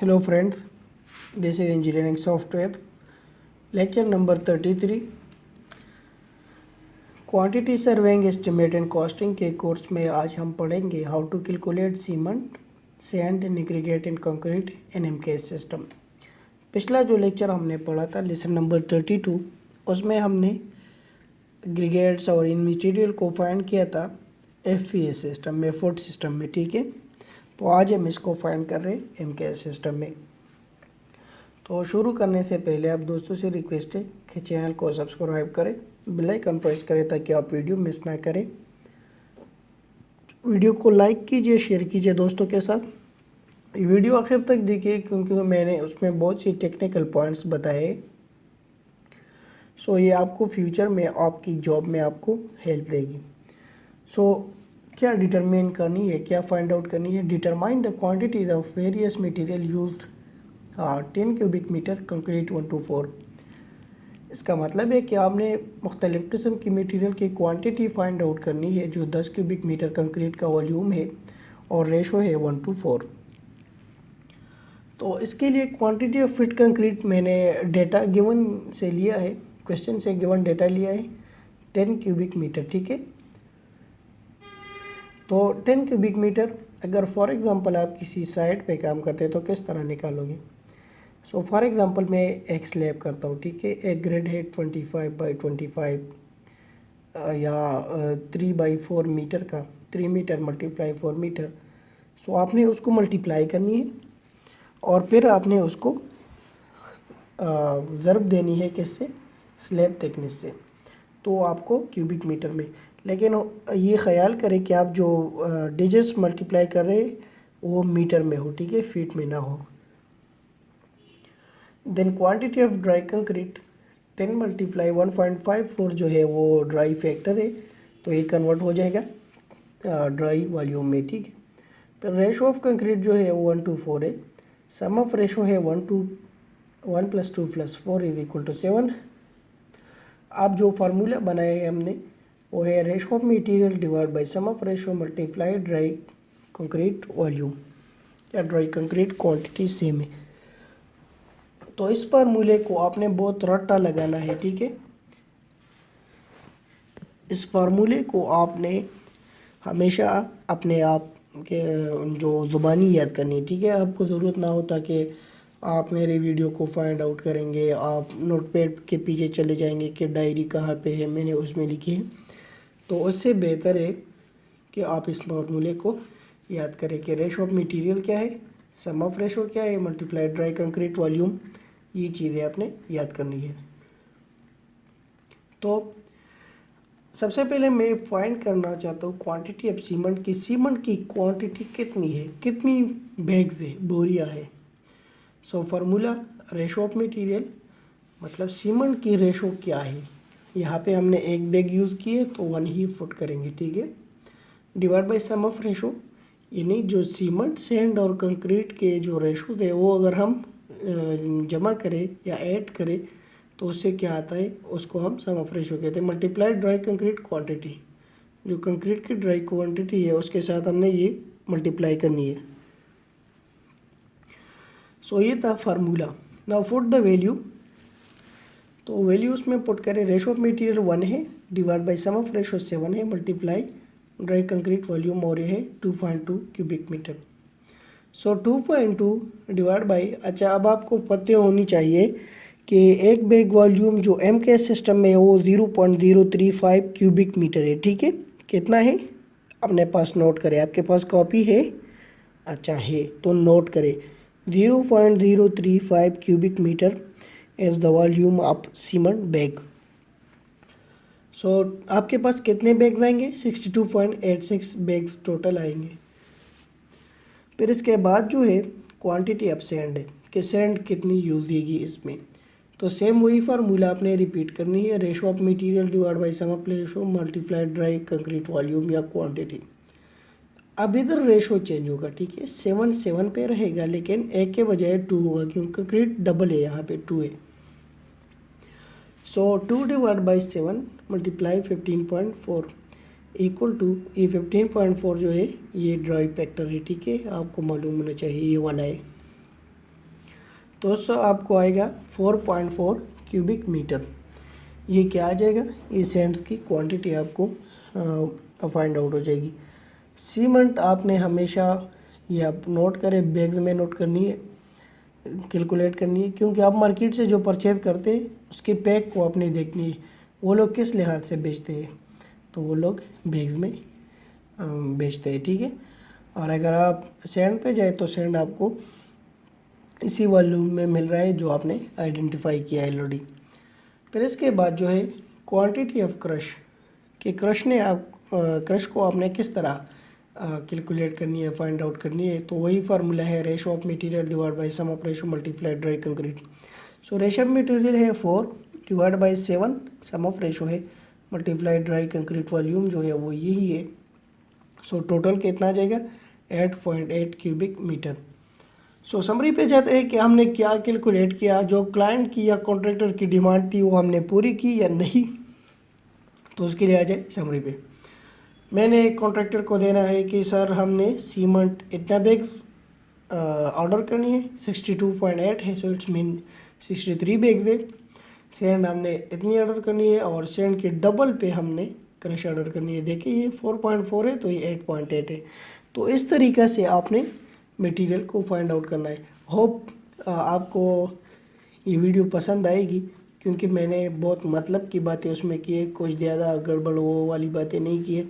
Hello friends, this is engineering software lecture number 33 quantity surveying estimate and costing के course में आज हम पढ़ेंगे how to calculate cement sand and aggregate and concrete in MKS system. पिछला जो lecture हमने पढ़ा था लेसन नंबर 32 उसमें हमने एग्रीगेट्स और इन मटेरियल को फाइंड किया था एफपीएस सिस्टम में, फुट सिस्टम में। ठीक है, तो आज हम इसको फाइंड कर रहे हैं एमकेएस सिस्टम में। तो शुरू करने से पहले आप दोस्तों से रिक्वेस्ट है कि चैनल को सब्सक्राइब करें, बेल आइकन प्रेस करें ताकि आप वीडियो मिस ना करें। वीडियो को लाइक कीजिए, शेयर कीजिए दोस्तों के साथ। वीडियो आखिर तक देखिए क्योंकि मैंने उसमें बहुत सी टेक्निकल पॉइंट्स बताए। सो ये आपको फ्यूचर में आपकी जॉब में आपको हेल्प देगी। सो क्या डिटरमाइन करनी है, क्या फाइंड आउट करनी है? Determine the quantity of various material used 10 cubic metre concrete 1 to 4। इसका मतलब है कि आपने मुख्तलिफ़ किस्म की मटेरियल की क्वांटिटी फाइंड आउट करनी है जो 10 क्यूबिक मीटर कंक्रीट का वॉल्यूम है और रेशो है 1 to 4। तो इसके लिए क्वांटिटी ऑफ फिट कंक्रीट मैंने डेटा गिवन से लिया है, क्वेश्चन से गिवन डेटा लिया है 10 क्यूबिक मीटर। ठीक है, तो 10 क्यूबिक मीटर अगर फॉर एग्ज़ाम्पल आप किसी साइट पे काम करते हैं तो किस तरह निकालोगे? सो फॉर एग्ज़ाम्पल मैं एक स्लैब करता हूँ। ठीक है, एक ग्रिड है 25x25 या 3x4 मीटर का, 3 मीटर मल्टीप्लाई 4 मीटर। सो आपने उसको मल्टीप्लाई करनी है और फिर आपने उसको ज़रब देनी है किससे? स्लैब थिकनेस से, तो आपको क्यूबिक मीटर में। लेकिन ये ख्याल करें कि आप जो डिजिट्स मल्टीप्लाई कर रहे हैं वो मीटर में हो, ठीक है, फीट में ना हो। Then quantity of dry concrete 10 multiply 1.54 जो है वो ड्राई फैक्टर है, तो ये कन्वर्ट हो जाएगा ड्राई वॉल्यूम में। ठीक है, फिर रेशो ऑफ कंक्रीट जो है वो 1 to 4 है। सम ऑफ रेशो है 1 + 2 + 4 = 7। आप जो फार्मूला बनाए हैं हमने वो है ratio of material divide by sum of ratio multiply dry concrete volume या ड्राई कंक्रीट क्वांटिटी सेम है। तो इस फार्मूले को आपने बहुत रट्टा लगाना है। ठीक है, इस फार्मूले को आपने हमेशा अपने आप के जो ज़ुबानी याद करनी है। ठीक है, आपको ज़रूरत ना हो ताकि आप मेरे वीडियो को फाइंड आउट करेंगे, आप नोटपैड के पीछे चले जाएंगे कि डायरी कहाँ पे है, मैंने उसमें लिखी है। तो उससे बेहतर है कि आप इस फार्मूले को याद करें कि रेशो ऑफ मटेरियल क्या है, सम ऑफ रेशो क्या है, मल्टीप्लाई ड्राई कंक्रीट वॉल्यूम। ये चीज़ें आपने याद करनी है। तो सबसे पहले मैं फाइंड करना चाहता हूँ क्वांटिटी ऑफ सीमेंट की। सीमेंट की क्वांटिटी कितनी है, कितनी बैग्स है, बोरिया है। So formula ratio of material मतलब सीमेंट की रेशो क्या है। यहाँ पे हमने एक बैग यूज़ किए तो 1 ही फुट करेंगे। ठीक है, divide by sum of ratio, यानी जो सीमेंट सैंड और कंक्रीट के जो रेशो थे वो अगर हम जमा करें या ऐड करें तो उससे क्या आता है, उसको हम सम ऑफ रेशो कहते हैं। मल्टीप्लाई ड्राई कंक्रीट क्वांटिटी, जो कंक्रीट की ड्राई क्वांटिटी है उसके साथ हमने ये मल्टीप्लाई करनी है। सो ये था formula. Now put the value, तो वैल्यू उसमें पुट करें। रेशो ऑफ मटेरियल 1 है, divide by sum of ratio 7 है, मल्टीप्लाई ड्राई कंक्रीट वॉल्यूम और ये है 2.2 cubic metre. So 2.2 divide by, अच्छा अब आपको पता होनी चाहिए कि एक बैग वॉल्यूम जो एमकेएस सिस्टम में है वो 0.035 क्यूबिक मीटर है। ठीक है, कितना है अपने पास नोट करें, आपके पास कॉपी है? अच्छा है, तो नोट करें 0.035 cubic metre is the volume of cement bag. So आपके पास कितने बैग्स आएंगे? 62.86 बैग्स टोटल आएंगे। फिर इसके बाद जो है क्वांटिटी ऑफ सैंड है कि सैंड कितनी यूज़ होगी इसमें। तो सेम वही फार्मूला आपने रिपीट करनी है, ratio of material divide by sum of ratio multiply dry concrete volume या क्वांटिटी। अब इधर रेशो चेंज होगा। ठीक है, 7 पे रहेगा लेकिन एक के बजाय 2 होगा क्योंकि कंक्रीट डबल है, यहाँ पे 2 है। So 2 divide by 7 multiply 15.4 equal to, ये 15.4 जो है ये ड्राई फैक्टर है। ठीक है, आपको मालूम होना चाहिए ये वाला है। तो उससे आपको आएगा 4.4 क्यूबिक मीटर। ये क्या आ जाएगा, ये सैंड्स की क्वांटिटी आपको फाइंड आउट हो जाएगी। सीमेंट आपने हमेशा ये आप नोट करें, बैग में नोट करनी है, कैलकुलेट करनी है, क्योंकि आप मार्केट से जो परचेज़ करते हैं उसके पैक को आपने देखनी है, वो लोग किस लिहाज से बेचते हैं, तो वो लोग बैग्स में बेचते हैं, ठीक है। और अगर आप सैंड पे जाए तो सैंड आपको इसी वॉल्यूम में मिल रहा है जो आपने आइडेंटिफाई किया है ऑलरेडी। फिर इसके बाद जो है क्वांटिटी ऑफ क्रश, कि क्रश को आपने किस तरह कैलकुलेट करनी है, फाइंड आउट करनी है, तो वही फार्मूला है ratio of material divide by sum of ratio multiply dry concrete. So ratio of material है 4 divide by 7, sum of ratio है मल्टीप्लाई ड्राई कंक्रीट वॉल्यूम जो है वो यही है। सो टोटल कितना आ जाएगा 8.8 क्यूबिक मीटर। सो समरी पे जाते हैं कि हमने क्या कैलकुलेट किया, जो क्लाइंट की या कॉन्ट्रैक्टर की डिमांड थी वो हमने पूरी की या नहीं, तो उसके लिए आ जाए समरी पे। मैंने कॉन्ट्रैक्टर को देना है कि सर हमने सीमेंट इतना बैग ऑर्डर करनी है, 62.8 है, सो इट्स मीन 63 बैग है। सैंड हमने इतनी ऑर्डर करनी है और सैंड के डबल पे हमने क्रश ऑर्डर करनी है। देखिए ये 4.4 है तो ये 8.8 है। तो इस तरीक़ा से आपने मटेरियल को फाइंड आउट करना है। होप आपको ये वीडियो पसंद आएगी, क्योंकि मैंने बहुत मतलब की बातें उसमें की है, कुछ ज़्यादा गड़बड़ वो वाली बातें नहीं की है।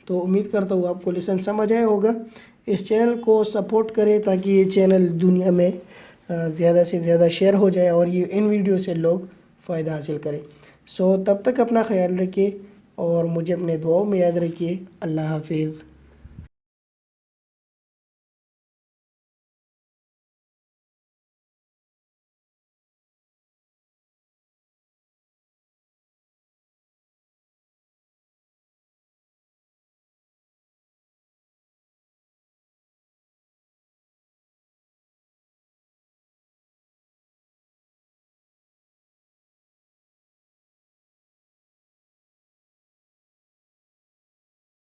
तो उम्मीद करता हूँ आपको लेसन समझ आया होगा। इस चैनल को सपोर्ट करें ताकि ये चैनल दुनिया में ज़्यादा से ज़्यादा शेयर हो जाए और ये इन वीडियो से लोग फ़ायदा हासिल करें। सो तब तक अपना ख्याल रखिए और मुझे अपने दुआओं में याद रखिए। अल्लाह हाफिज़।